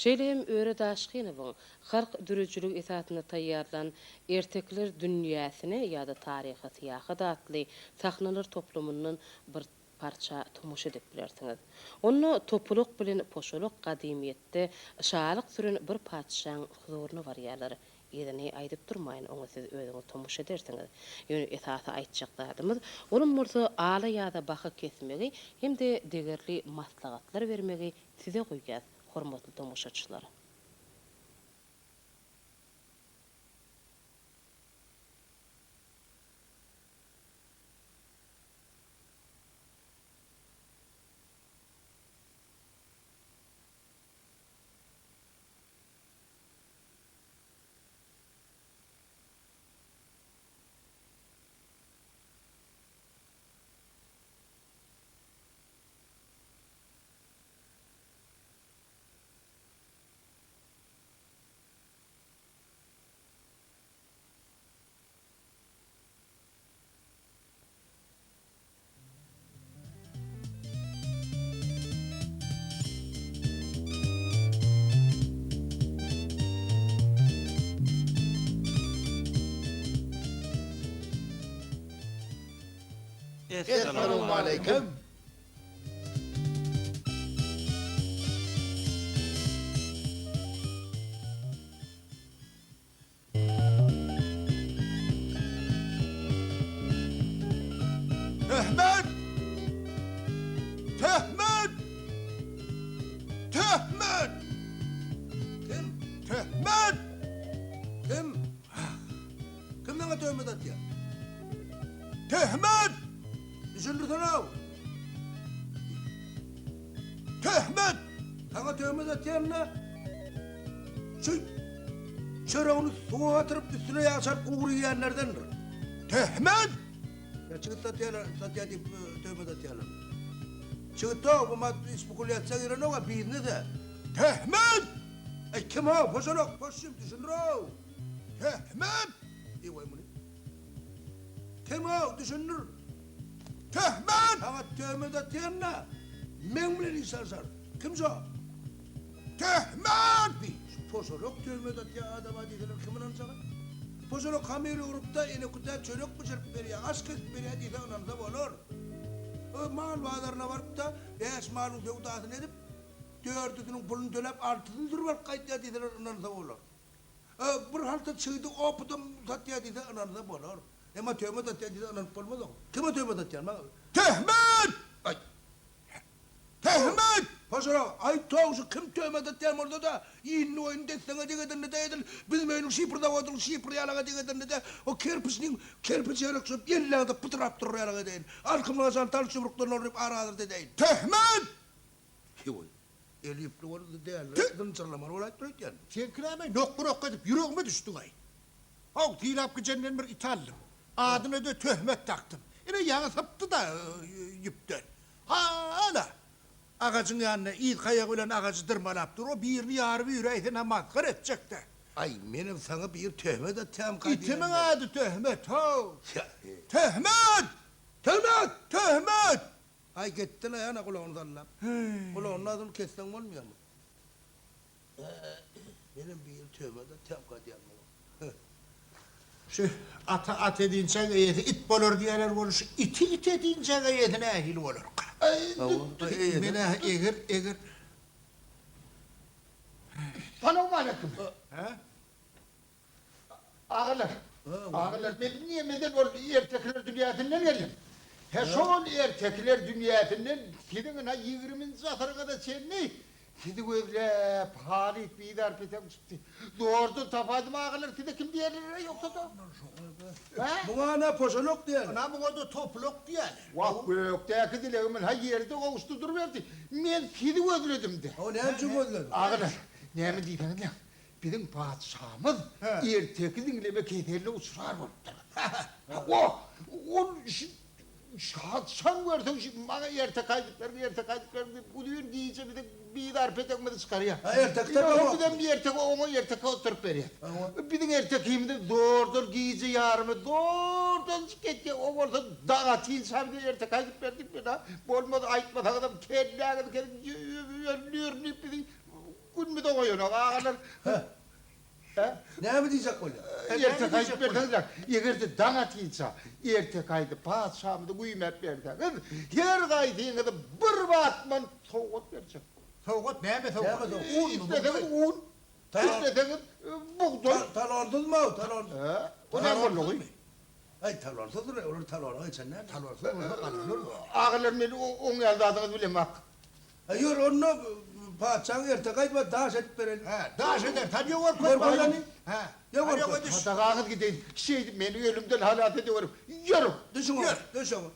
Şeýle hem öre daşkynyň halk dürüjülük esatyna taýýarlan ertekler dünýäsini ýa-da taryhy syýahy datly sahnalary toplumynyň bir parça tumuş edip bilersiňiz. Onu topuluk bilen poşuluk gadymiyetde şalyk süren bir padşahyň huzuryna barýarlar. Ýene aýdyp durmaýyn, oňa siz özüňiz tumuş edersiňiz. Ýöne esasy aýtjak zadymyz, onun bolsa ala ýa-da baha kesmegi hem de degerli maslahatlar bermegi size goýýar, hormatly tomuşaçylar. Esselamu aleyküm. Töhmet! Töhmet! Töhmet! Kim? Töhmet! Kim? Kim bana töhmet atıyor? Töhmet! Düşündürsene o. Töhmet! Sana töhmet atıyorsun Şu çöreğini suğa atırıp üstüne yaşar kuğuru yiyenlerdendir. Töhmet! Ya çıkıt satya deyip töhmet atıyorlar. Çıkıt o, bu mat ispikulyatsa giren o, birini de. Töhmet! Kim o? Poşalok, poşum, düşündür o. Töhmet! İyi koyun bunu. Kim o? Düşündür. Töhmet! Sana töhmet atıyorsun men bilen isarsar. Kimse o? Töhmet! Poşalok töhmet atıyor adama deydiler. Kimin ansana? Poşalok kameri urup da ene kuta çölök bıçırıp veriyor. Aşk kesip veriyor deydi onansa olur. Mal bağlarına varıp da beş malın devdasını edip dördüdünün pulunu dönüp altını durmak kayıtya deydiler onansa olur. Bir halta çıktı o putum satya deydi onansa olur. Ama töhmet atıyor deydi onansa olmaz o. Kime töhmet atıyor? Töhmet! Ay! Töhmet! Poşalok, ay toğusu kim töhmet atıyor orada da yiyinli oyunu destene diğedin de edin. Bizim oyunun şifrda odun şifrı yalaga diğedin de o kerpiç yarak söp yerlerde pıtırap durur yalaga deyin. Arkamına san tal çubruklarını orayıp aradır de deyin. Töhmet! Hivoy, eli ipli olur da değerli. Dınçarlamar olay duruyor yani. Sen kıramay nokku edip yüreğime düştün ay. Hav tilapkı cennet bir İtalyan. Adına da töhmet taktım. Yine yağı saptı da yüpten. Hala. Ağacın yanına iyi kayak olan ağacı dırmalap dur. O birini yarı yüreğine matkar edecek de. Ay benim sana bir töhmet atayım kaydı. İtimin adı töhmet hav. Töhmet! Töhmet! Töhmet. Ay gittin ayağına kulağını sallam. Kulağının adını kessen olmuyor mu? Benim bir töhmet atayım kaydı. Şu at edince gayeti it bolur diyenler olur. Şu it edince gayetine ehil olur. Ay, Mene egir. Selamun aleyküm. Ha? Ağalar. Ağalar ben niye meden o erkekler dünyasından geldim. He son erkekler dünyasından gidin ha 20. asara kadar sen ne? Gidin öyle pahalit bir idar petem çıktı. Doğurdu tapadım ağalar size kim diğerleri yoksa da. Buna ne poşalok diyelim. Ana bu da topluk diyelim. Vah gökteki dileğimin ha yerde kavuştu duruverdi. Ben gidin öldürdüm de. O ne için öldürdün? Ağalar ne mi diyeyim lan? Bizim padişahımız erteki dinleme kederli uçurar oldu. O şahsan gördün şimdi bana ertek kaydıklarını bu düğün giyince bir darp etmedi çıkarıyor. Ertek tabi o. Bir de bir ertek ona ertek oturup veriyor. Bir de ertek kimde doğrudur giyince yarımı doğrudan çıkıyor. O orada dağıtıyın sabide ertek kaydık verdik bir daha. Olmadı ayıtmadı adam kendine önlüyor bir de gün mü de koyun ağalar. Ne mi diyecek öyle? Ertek aydı berdenler. Eğer dan atıysa, ertek aydı padişahımdı kuymet berden. Her kaydı da bir batman soğuk verecek. Soğuk ne mi Ne soğuk? mi? Un mu? İstediğin un, istediğin buğday. Talarsız mı o? Talarsız. O ne olur? Ay talarsız mı? Olur talarsız. Sen ne? Talarsız. Ağalar beni on elde adını bilemem. Hayır onu padişahın ertek aydı daha set verelim. He, daş eder. Tabii yok Var var lan. He. Yok Hadi var. o düş. Hatta ağız gideyim. Beni ölümden halat ediyorum. Yürü. Düşün o. Düşün o.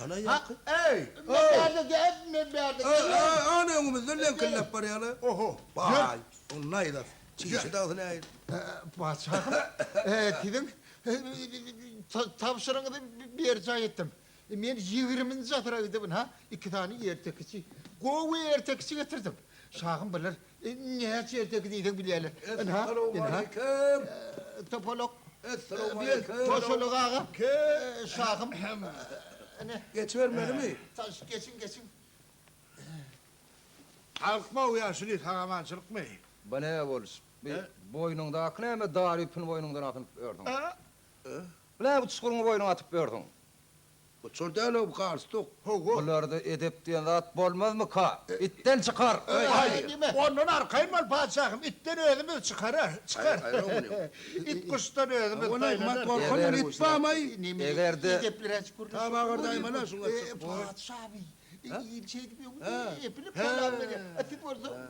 Ana Ha, yakın. ey. Meberde gel, meberde gel. Ana yolumuzda lan kıllap var ya lan. Oho. Vay. Onun ayda. Çiğsi dağıtın ayda. Padişahım, dedim, tavşırını da bir cay ettim. Men 20 zatıra gidip ha, 2 tane ertekçi. Govu ertekçi getirdim. Şahım bilir, ne ertek diydik bileler. Esselamu aleyküm. Topolog, Esselamu bir aleyküm. toşolog ağa. Şahım, ne? Geç vermeli mi? Taş geçin. Kalkma uyansın hagamancılık mı? Bana ne bolus? Bir boynunda akın ama dar ipin boynundan akın ördün. Bile bu çukurun boynuna atıp ördün. Bu çordalı bu karstuk. Bunlarda edep diyen zat bolmaz mı ka? İtten çıkar. Hayır. Onun arkayım var padişahım. İtten ödümü çıkar. İt kuştan ödümü Ona mat taylanır. korkunun it bağmayı. Eğer de- Tamam oradayım ana şuna. Padişahım, şey gibi yok. Hepini falan veriyor. Atıp orada,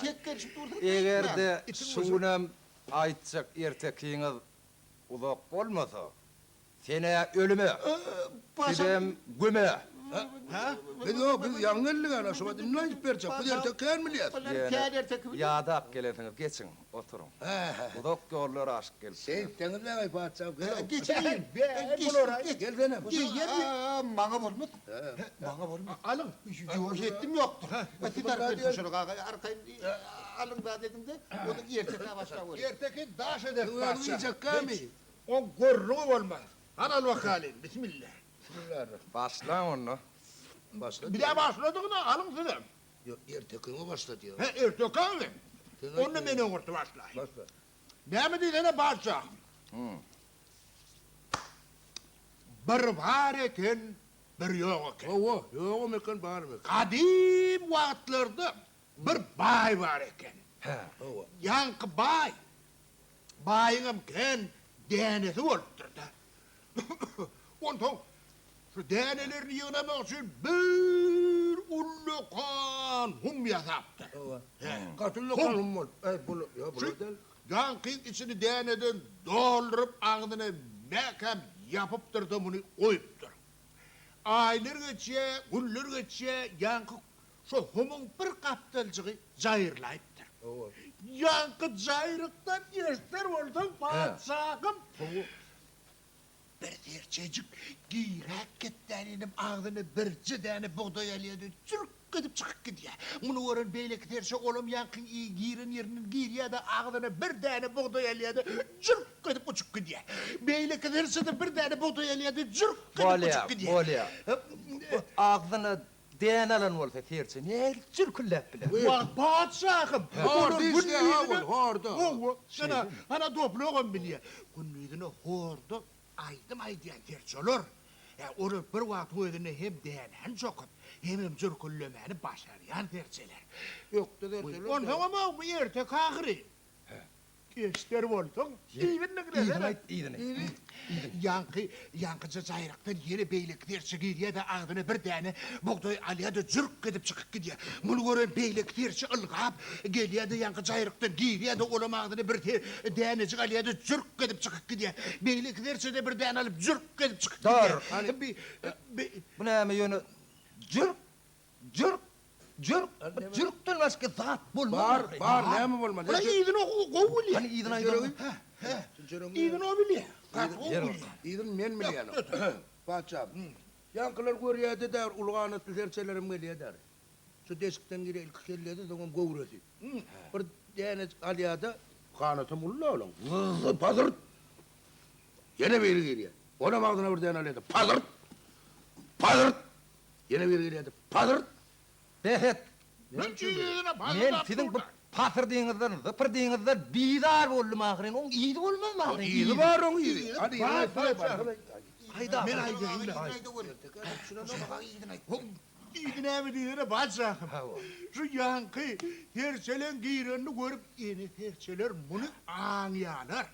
yek karışıp orada. Eğer de sunem aytacak ertekliğiniz uzak olmasa, sene ölüme, gidem güme. Biz yangıllık ana şuna dinleyiz berçak. Bu yer teker milyar. Yağda ak gelirsiniz, geçin, oturun. Uzak yollar aşk gelsin. Sen tenirle ay padişahım. Geçeyim. Gel dene. Bana olmadı. Bana olmadı. Alın. Yok ettim yoktu. Atıp arkayım şunu arkayım. Alın da dedim de, o da ertekle başka oluyor. Ertekin daş eder Bu padişahım. yiyecek kami. O gorruğu olmaz. Anal bakalım. Bismillah. Başla onu. Başladı. Bir daha başladığını alın dedim. Yok ertekin o başladı ya. He ertekin mi? Onu beni orta başlayın. Başla. Ne mi dediğine padişahım? Bir var eken, bir yok eken. Oo, yok mekan bağır mekan. Kadim vakitlerde bir bay var eken. Oo. Yankı bay. Bayınım ken denesi öldürdü. Ondan şu denelerini yığınamak için bir ulu kan hum yazaptı. Katıllı Hum. kanım var. Ay bunu ya bunu Şu del. yankın içini deneden doldurup ağzına mekan yapıp durdu bunu koyup dur. Aylar geçe, günler geçe yankı şu humun bir kaptılcığı zayırlayıptır. Oo. Yankı zayırıktan yerler oldun padişahım. Bir derçecik giyrek gitteninin ağzını bir cideni buğday alıyordu. Çürük gidip çıkıp gidiyor. Bunu orun beylek derse oğlum yankın iyi giyirin yerinin giyriye de ağzını bir tane buğday alıyordu. Çürük gidip uçup gidiyor. Beylek derse de bir tane buğday alıyordu. Çürük gidip Bolya, uçup gidiyor. bolya. Ağzına değnelen olsa tersi, ne çürküllep bile. Bak padişahım. Hordu işte, hordu. Sana ana topluğum biliyor. Günlüğünü hordu. Aydım aydıyan terç olur. Onu bir vakit ödünü hem değenen sokup hem cürküllemeni başarayan terçeler. Yok dedi. Ondan ama bu ertek ağrı. Geçler oldun. İyinin Yankıcı zayraktan yeni beylik terçi giriyor da ağzına bir tane buğday alıyor da cürk gidip çıkıp gidiyor. Bunu gören beylik terçi ılgap geliyor da yankı zayraktan giriyor da oğlum ağzına bir tanecik alıyor da cürk gidip çıkıp gidiyor. Beylik terçi de bir tane alıp cürk gidip çıkıp gidiyor. Doğru. Hani Bu ne mi yönü? Cürk, cürk, cürk. Cürkten başka zat bulmaz. Bağır ne mi olmadı? Ulan iyidin o kovuluyor. Hani iyiden aydan. İyidin o biliyor. İdin men milyan. Paçam. Yankılar görüyordu der ulğanı tüzerçelerim geliyor der. Şu desikten gire ilk kelledi sonra govredi. Bir tane aliyada kanatım ulla oğlum. Pazırt. Yine bir giriyor. Ona mağdına bir tane aliyada. Pazırt. Pazırt. Yine bir giriyordu. Pazırt. Behet, Men çiğdine bazı Men laf sizin bu durlar. patır diňizden, zıpır diňizden bidar boldum ahirin. On iyidi bolmaz mı ahirin? İyi var onu iyi. Hadi Bak, yine bak, Hayda. Men aýdym. İdine mi diýene batsakym. Şu yankı herçelen giýrenini görüp eni herçeler muny aňýarlar.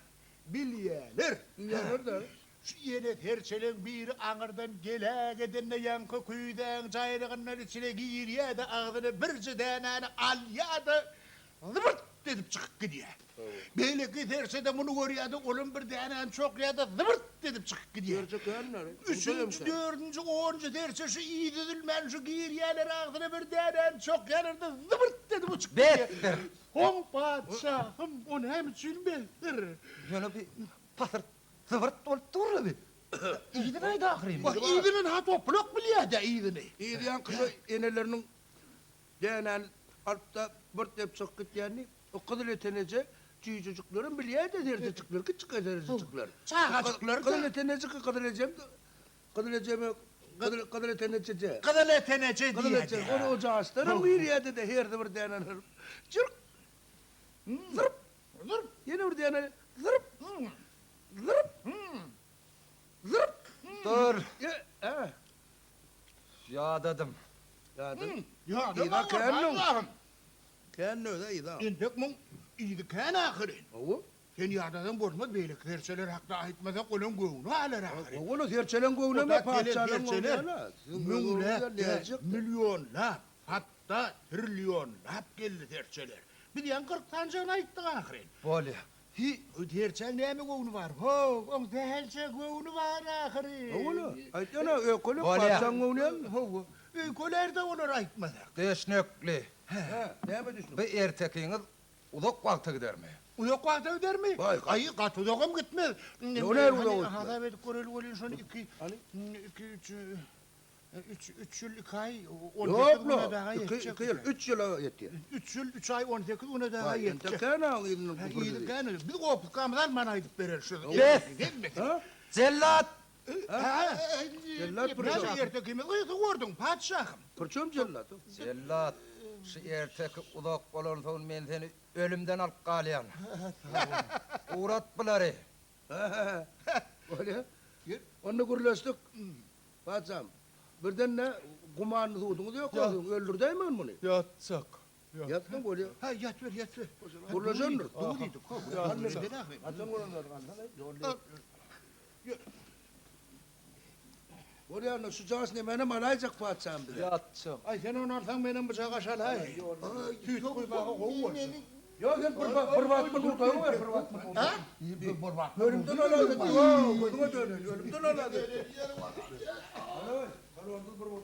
Bilýärler. Şu ene herçelen biri aňyrdan gelägedenne yankı küýden jaýrygyndan içine giýirýär de agdyny birji dänäni alýar da zıbırt edip çıkıp gidiyor. Böyle giderse de bunu görüyordu, onun bir denen çok ya da zıbırt edip çıkıp gidiyor. Üçüncü, dördüncü, onuncu derse şu iyi düdülmen, şu giyir yerler ağzına bir denen çok yanırdı, zıbırt edip çıkıp gidiyor. Bettir. Hom padişahım, onu hem için beldir. Ýöne bir patır zıvırt bolup durur bir. İyidi näde ahirin? Bak iyidinin ha topluk bilýär de iyidini. İyi diyen kızı enelerinin denen altta bırt hep çıkıp gittiğini o kadar etenece çocukların bilýär de derdi çıklar ki çıkar çıklar. Çağacıklar Kadar etenece ki kadar edeceğim kadar etenece. kadar etenece Kadar diye. etenece. Onu ocağı astarım bir yerde de her bir denen cırk. Zırp. Zırp. Yine bir denen zırp. Zırp. Zırp. Dur. Ya. Ya dedim. Ya da. Ya İyi da bak, kendin. bakın. Kendi öyle iyi da. İndik mun iyiydi kan ahirin. O. Sen yardadan borma beylik verseler hakta aitmeden kolun göğünü alır ahirin. Onu herçelen göğüne mi parçalan Münlep, milyonlap, hatta trilyonlap geldi terçeler. Bir diyen 40 tancağına aittik ahirin. Bolýar. Hi, terçel neymi göğünü var? Ho, on terçel göğünü var ahirin. Oğlu, aytana ökölü Olya. parçan göğüne. Ho, öykölerde onlar aitmadık. Deşnekli. He, ne mi düştün? Bir ertekiňiz uzak wagta gidermi? Uyok vakti öder mi? Vay, Ayı katudogum gitmez. ne öder bu da o? Hada verdik koreli şunu iki, Hani? üç yıl, 2 ay, 18 Yok güne lo, daha yetecek. 2 yıl, 3 yıl yetti. 3 yıl, 3 ay, 18 güne daha Vay, yetecek. entekana idin Ha, bu iyidir gani. Bir kopuk kamdan bana gidip verir şu. Yes. Değil mi? Ha? Cellat. Cellat pırçak. ertekimi kıyıtı gördün padişahım. Pırçom cellat. Cellat. Şu erteki uzak bolan soň men seni ölümden alyp galýan. Uğrat bulary. Öyle. Onu gürleştik. Paçam. Birden ne? Kumanı tuğdunuz yok. Öldür değil mi bunu? Yatsak. Yattın böyle. Ha yat ver yat ver. Gürleşendir. Doğruyduk. Oraya ne sıcağız ne benim alayacak paçam bile. Yatçak. Ay sen onarsan benim bıçak aşağı hay. Tüyt kuymağı kovuyor. Yok sen pırvat mı kurtarı ver pırvat mı? Ha? Ölümden aladı. Koyduma dönün. Ölümden aladı. Alo, alo, dur pırvat.